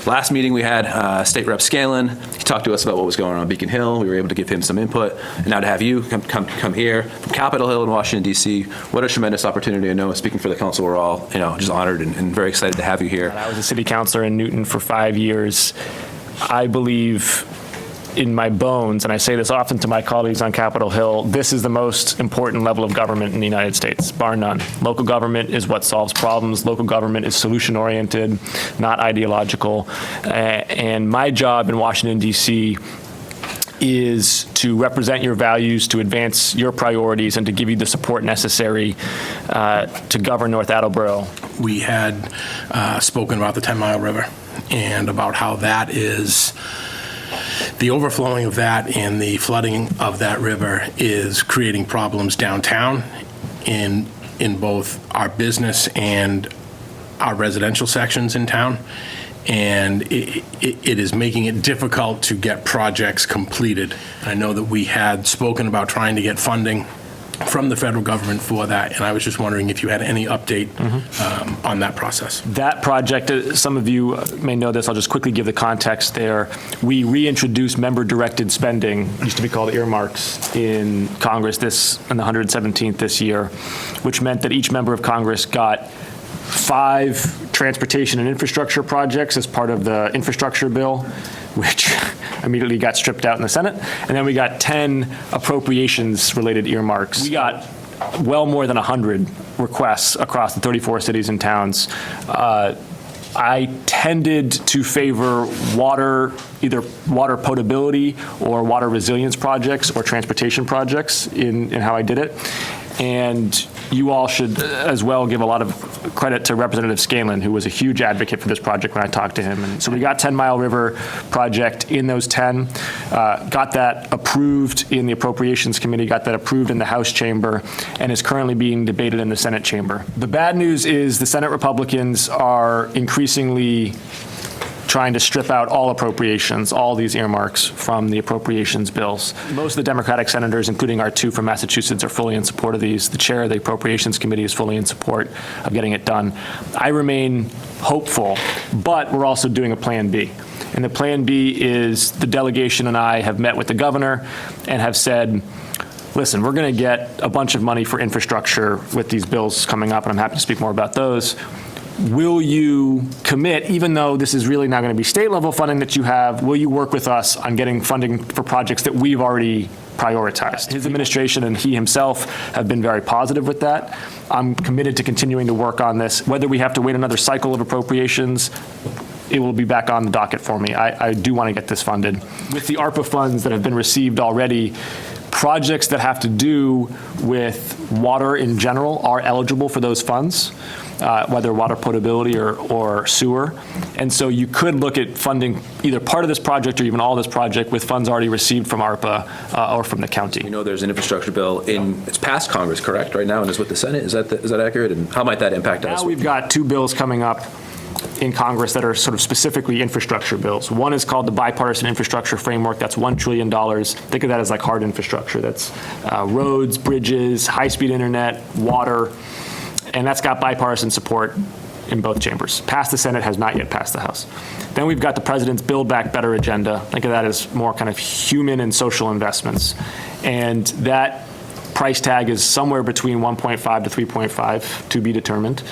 Last meeting we had State Rep Scanlon. He talked to us about what was going on Beacon Hill. We were able to give him some input. And now to have you come here from Capitol Hill in Washington, D.C., what a tremendous opportunity. I know, speaking for the council, we're all just honored and very excited to have you here. I was a city councilor in Newton for 5 years. I believe in my bones, and I say this often to my colleagues on Capitol Hill, this is the most important level of government in the United States, bar none. Local government is what solves problems. Local government is solution-oriented, not ideological. And my job in Washington, D.C. is to represent your values, to advance your priorities, and to give you the support necessary to govern North Attleboro. We had spoken about the 10 Mile River and about how that is the overflowing of that and the flooding of that river is creating problems downtown in both our business and our residential sections in town. And it is making it difficult to get projects completed. I know that we had spoken about trying to get funding from the federal government for that, and I was just wondering if you had any update on that process. That project, some of you may know this, I'll just quickly give the context there. We reintroduced member-directed spending, used to be called earmarks, in Congress on the 117th this year, which meant that each member of Congress got 5 transportation and infrastructure projects as part of the infrastructure bill, which immediately got stripped out in the Senate. And then we got 10 appropriations-related earmarks. We got well more than 100 requests across the 34 cities and towns. I tended to favor either water potability or water resilience projects or transportation projects in how I did it. And you all should as well give a lot of credit to Representative Scanlon, who was a huge advocate for this project when I talked to him. And so we got 10 Mile River project in those 10, got that approved in the Appropriations Committee, got that approved in the House chamber, and is currently being debated in the Senate chamber. The bad news is the Senate Republicans are increasingly trying to strip out all appropriations, all these earmarks from the appropriations bills. Most of the Democratic senators, including our 2 from Massachusetts, are fully in support of these. The chair of the Appropriations Committee is fully in support of getting it done. I remain hopeful, but we're also doing a plan B. And the plan B is the delegation and I have met with the governor and have said, listen, we're going to get a bunch of money for infrastructure with these bills coming up, and I'm happy to speak more about those. Will you commit, even though this is really not going to be state level funding that you have, will you work with us on getting funding for projects that we've already prioritized? His administration and he himself have been very positive with that. I'm committed to continuing to work on this. Whether we have to wait another cycle of appropriations, it will be back on the docket for me. I do want to get this funded. With the ARPA funds that have been received already, projects that have to do with water in general are eligible for those funds. Whether water potability or sewer. And so you could look at funding either part of this project or even all this project with funds already received from ARPA or from the county. We know there's an infrastructure bill it's passed Congress, correct, right now, and is with the Senate. Is that accurate? And how might that impact us? Now we've got 2 bills coming up in Congress that are sort of specifically infrastructure bills. One is called the Bipartisan Infrastructure Framework. That's $1 trillion. Think of that as like hard infrastructure. That's roads, bridges, high-speed internet, water. And that's got bipartisan support in both chambers. Passed the Senate, has not yet passed the House. Then we've got the president's Build Back Better agenda. Think of that as more kind of human and social investments. And that price tag is somewhere between 1.5 to 3.5 to be determined.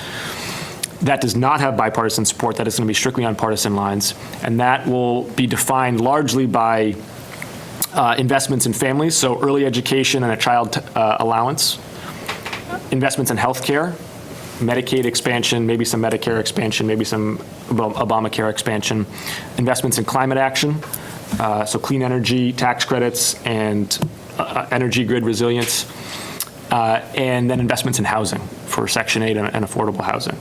That does not have bipartisan support. That is going to be strictly on partisan lines. And that will be defined largely by investments in families, so early education and a child allowance, investments in health care, Medicaid expansion, maybe some Medicare expansion, maybe some Obamacare expansion, investments in climate action, so clean energy, tax credits, and energy grid resilience, and then investments in housing for Section 8 and affordable housing.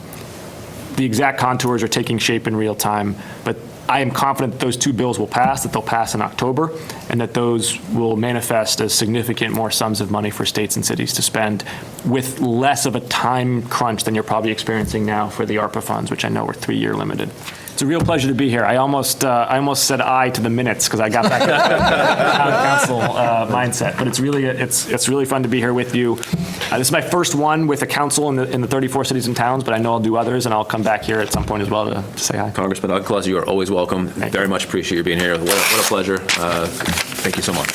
The exact contours are taking shape in real time, but I am confident that those 2 bills will pass, that they'll pass in October, and that those will manifest as significant more sums of money for states and cities to spend with less of a time crunch than you're probably experiencing now for the ARPA funds, which I know are 3-year limited. It's a real pleasure to be here. I almost said aye to the minutes because I got back to the town council mindset. But it's really fun to be here with you. This is my first one with a council in the 34 cities and towns, but I know I'll do others, and I'll come back here at some point as well to say hi. Congressman Auchincloss, you are always welcome. Very much appreciate you being here. What a pleasure. Thank you so much.